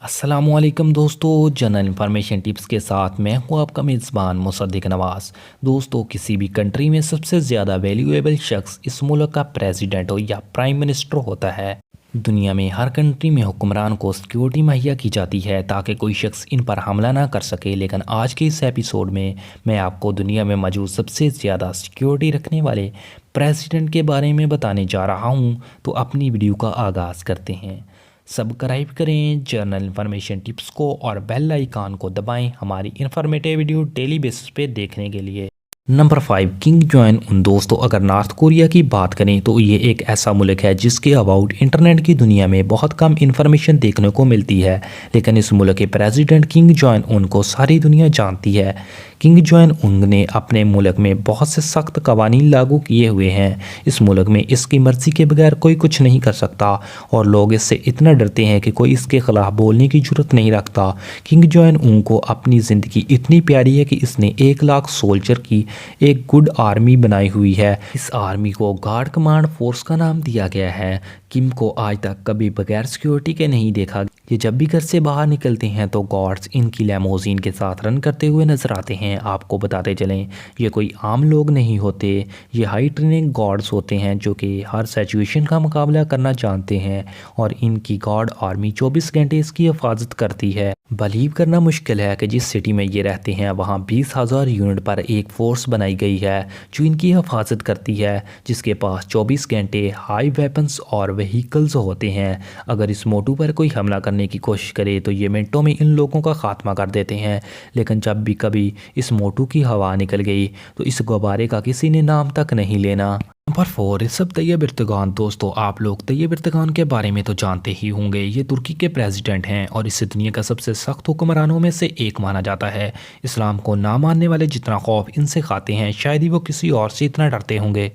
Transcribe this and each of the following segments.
السلام علیکم دوستو، جنرل انفارمیشن ٹپس کے ساتھ میں ہوں آپ کا میزبان مصدق نواز۔ دوستو، کسی بھی کنٹری میں سب سے زیادہ ویلیویبل شخص اس ملک کا پریزیڈنٹ ہو یا پرائم منسٹر ہوتا ہے۔ دنیا میں ہر کنٹری میں حکمران کو سیکیورٹی مہیا کی جاتی ہے تاکہ کوئی شخص ان پر حملہ نہ کر سکے، لیکن آج کے اس ایپیسوڈ میں آپ کو دنیا میں موجود سب سے زیادہ سیکیورٹی رکھنے والے پریزیڈنٹ کے بارے میں بتانے جا رہا ہوں۔ تو اپنی ویڈیو کا آغاز کرتے ہیں۔ سبسکرائب کریں جرنل انفارمیشن ٹپس کو اور بیل آئیکن کو دبائیں ہماری انفارمیٹیو ویڈیو ڈیلی بیسس پہ دیکھنے کے لیے۔ نمبر 5، کنگ جوان ان۔ دوستو، اگر نارتھ کوریا کی بات کریں تو یہ ایک ایسا ملک ہے جس کے اباؤٹ انٹرنیٹ کی دنیا میں بہت کم انفارمیشن دیکھنے کو ملتی ہے، لیکن اس ملک کے پریزیڈنٹ کنگ جوان ان کو ساری دنیا جانتی ہے۔ کنگ جوان ان نے اپنے ملک میں بہت سے سخت قوانین لاگو کیے ہوئے ہیں۔ اس ملک میں اس کی مرضی کے بغیر کوئی کچھ نہیں کر سکتا اور لوگ اس سے اتنا ڈرتے ہیں کہ کوئی اس کے خلاف بولنے کی جرت نہیں رکھتا۔ کنگ جوان ان کو اپنی زندگی اتنی پیاری ہے کہ اس نے 1 لاکھ سولجر کی ایک گڈ آرمی بنائی ہوئی ہے۔ اس آرمی کو گارڈ کمانڈ فورس کا نام دیا گیا ہے۔ کم کو آج تک کبھی بغیر سیکیورٹی کے نہیں دیکھا۔ یہ جب بھی گھر سے باہر نکلتے ہیں تو گارڈز ان کی لیموزین کے ساتھ رن کرتے ہوئے نظر آتے ہیں۔ آپ کو بتاتے چلیں، یہ کوئی عام لوگ نہیں ہوتے، یہ ہائی ٹریننگ گارڈز ہوتے ہیں جو کہ ہر سچویشن کا مقابلہ کرنا جانتے ہیں، اور ان کی گارڈ آرمی 24 گھنٹے اس کی حفاظت کرتی ہے۔ بلیو کرنا مشکل ہے کہ جس سٹی میں یہ رہتے ہیں وہاں 20,000 یونٹ پر ایک فورس بنائی گئی ہے جو ان کی حفاظت کرتی ہے، جس کے پاس 24 گھنٹے ہائی ویپنز اور وہیکلز ہوتے ہیں۔ اگر اس موٹو پر کوئی حملہ کرنے کی کوشش کرے تو یہ منٹوں میں ان لوگوں کا خاتمہ کر دیتے ہیں، لیکن جب بھی کبھی اس موٹو کی ہوا نکل گئی تو اس غبارے کا کسی نے نام تک نہیں لینا۔ نمبر 4، ریسپ طیب اردوغان۔ دوستو، آپ لوگ طیب اردوغان کے بارے میں تو جانتے ہی ہوں گے۔ یہ ترکی کے پریزیڈنٹ ہیں اور اسے دنیا کا سب سے سخت حکمرانوں میں سے ایک مانا جاتا ہے۔ اسلام کو نہ ماننے والے جتنا خوف ان سے کھاتے ہیں شاید ہی وہ کسی اور سے اتنا ڈرتے ہوں گے۔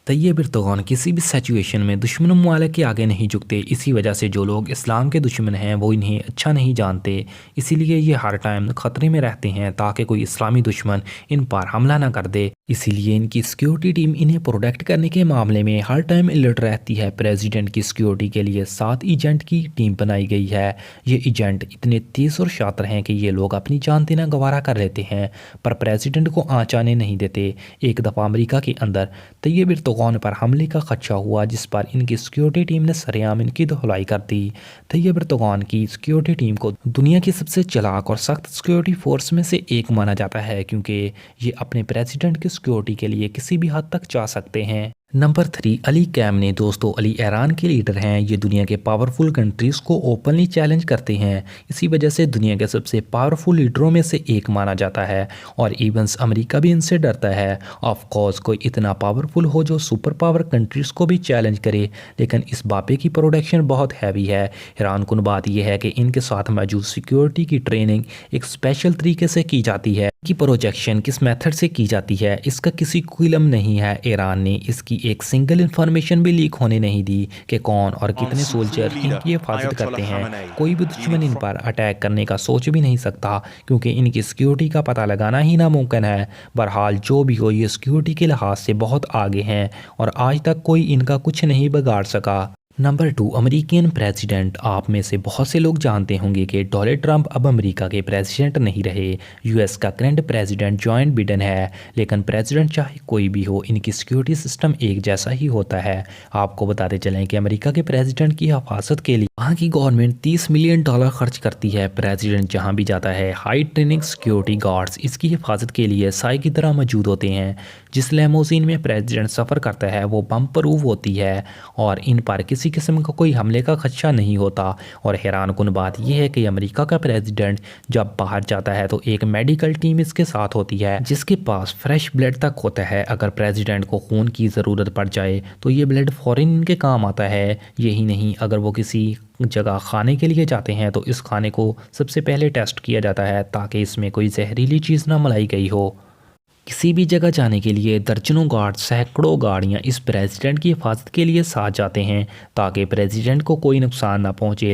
طیب اردوغان کسی بھی سچویشن میں دشمن ممالک کے آگے نہیں جھکتے۔ اسی وجہ سے جو لوگ اسلام کے دشمن ہیں وہ انہیں اچھا نہیں جانتے، اسی لیے یہ ہر ٹائم خطرے میں رہتے ہیں تاکہ کوئی اسلامی دشمن ان پر حملہ نہ کر دے۔ اسی لیے ان کی سیکیورٹی ٹیم انہیں پروٹیکٹ کرنے کے معاملے میں ہر ٹائم الرٹ رہتی ہے۔ پریزیڈنٹ کی سیکیورٹی کے لیے 7 ایجنٹ کی ٹیم بنائی گئی ہے۔ یہ ایجنٹ اتنے تیز اور شاطر ہیں کہ یہ لوگ اپنی جان دینا گوارا کر لیتے ہیں پر پریزیڈنٹ کو آنچ آنے نہیں دیتے۔ ایک دفعہ امریکہ کے اندر طیب اردوغان پر حملے کا خدشہ ہوا جس پر ان کی سیکیورٹی ٹیم نے سرعام ان کی دھلائی کر دی۔ طیب اردوغان کی سیکیورٹی ٹیم کو دنیا کی سب سے چلاک اور سخت سیکیورٹی فورس میں سے ایک مانا جاتا ہے، کیونکہ یہ اپنے پریزیڈنٹ کی سیکیورٹی کے لیے کسی بھی حد تک جا سکتے ہیں۔ نمبر 3، علی خامنئی۔ دوستو، علی ایران کے لیڈر ہیں۔ یہ دنیا کے پاورفل کنٹریز کو اوپنلی چیلنج کرتے ہیں، اسی وجہ سے دنیا کے سب سے پاورفل لیڈروں میں سے ایک مانا جاتا ہے، اور ایونس امریکہ بھی ان سے ڈرتا ہے۔ آف کورس کوئی اتنا پاورفل ہو جو سپر پاور کنٹریز کو بھی چیلنج کرے، لیکن اس باپے کی پروڈکشن بہت ہیوی ہے۔ حیران کن بات یہ ہے کہ ان کے ساتھ موجود سیکیورٹی کی ٹریننگ ایک اسپیشل طریقے سے کی جاتی ہے۔ کی پروجیکشن کس میتھڈ سے کی جاتی ہے اس کا کسی کو علم نہیں ہے۔ ایران نے اس کی ایک سنگل انفارمیشن بھی لیک ہونے نہیں دی کہ کون اور کتنے سولجر ان کی حفاظت کرتے ہیں۔ کوئی بھی دشمن ان پر اٹیک کرنے کا سوچ بھی نہیں سکتا کیونکہ ان کی سیکیورٹی کا پتہ لگانا ہی ناممکن ہے۔ بہرحال جو بھی ہو، یہ سیکیورٹی کے لحاظ سے بہت آگے ہیں اور آج تک کوئی ان کا کچھ نہیں بگاڑ سکا۔ Number 2، American president. آپ میں سے بہت سے لوگ جانتے ہوں گے کہ ڈونلڈ ٹرمپ اب امریکہ کے پریزیڈنٹ نہیں رہے۔ یو ایس کا کرنٹ پریزیڈنٹ جو بائیڈن ہے، لیکن پریزیڈنٹ چاہے کوئی بھی ہو، ان کی سیکیورٹی سسٹم ایک جیسا ہی ہوتا ہے۔ آپ کو بتاتے چلیں کہ امریکہ کے پریزیڈنٹ کی حفاظت کے لیے وہاں کی گورنمنٹ $30 ملین خرچ کرتی ہے۔ پریزیڈنٹ جہاں بھی جاتا ہے ہائی ٹریننگ سیکیورٹی گارڈز اس کی حفاظت کے لیے سائے کی طرح موجود ہوتے ہیں۔ جس لیموزین میں پریزیڈنٹ سفر کرتا ہے وہ بم پروف ہوتی ہے اور ان پر کسی قسم کا کوئی حملے کا خدشہ نہیں ہوتا۔ اور حیران کن بات یہ ہے کہ امریکہ کا پریزیڈنٹ جب باہر جاتا ہے تو ایک میڈیکل ٹیم اس کے ساتھ ہوتی ہے جس کے پاس فریش بلڈ تک ہوتا ہے۔ اگر پریزیڈنٹ کو خون کی ضرورت پڑ جائے تو یہ بلڈ فوراً ان کے کام آتا ہے۔ یہی نہیں، اگر وہ کسی جگہ کھانے کے لیے جاتے ہیں تو اس کھانے کو سب سے پہلے ٹیسٹ کیا جاتا ہے تاکہ اس میں کوئی زہریلی چیز نہ ملائی گئی ہو۔ کسی بھی جگہ جانے کے لیے درجنوں گارڈ، سینکڑوں گاڑیاں اس پریزیڈنٹ کی حفاظت کے لیے ساتھ جاتے ہیں تاکہ پریزیڈنٹ کو کوئی نقصان نہ پہنچے۔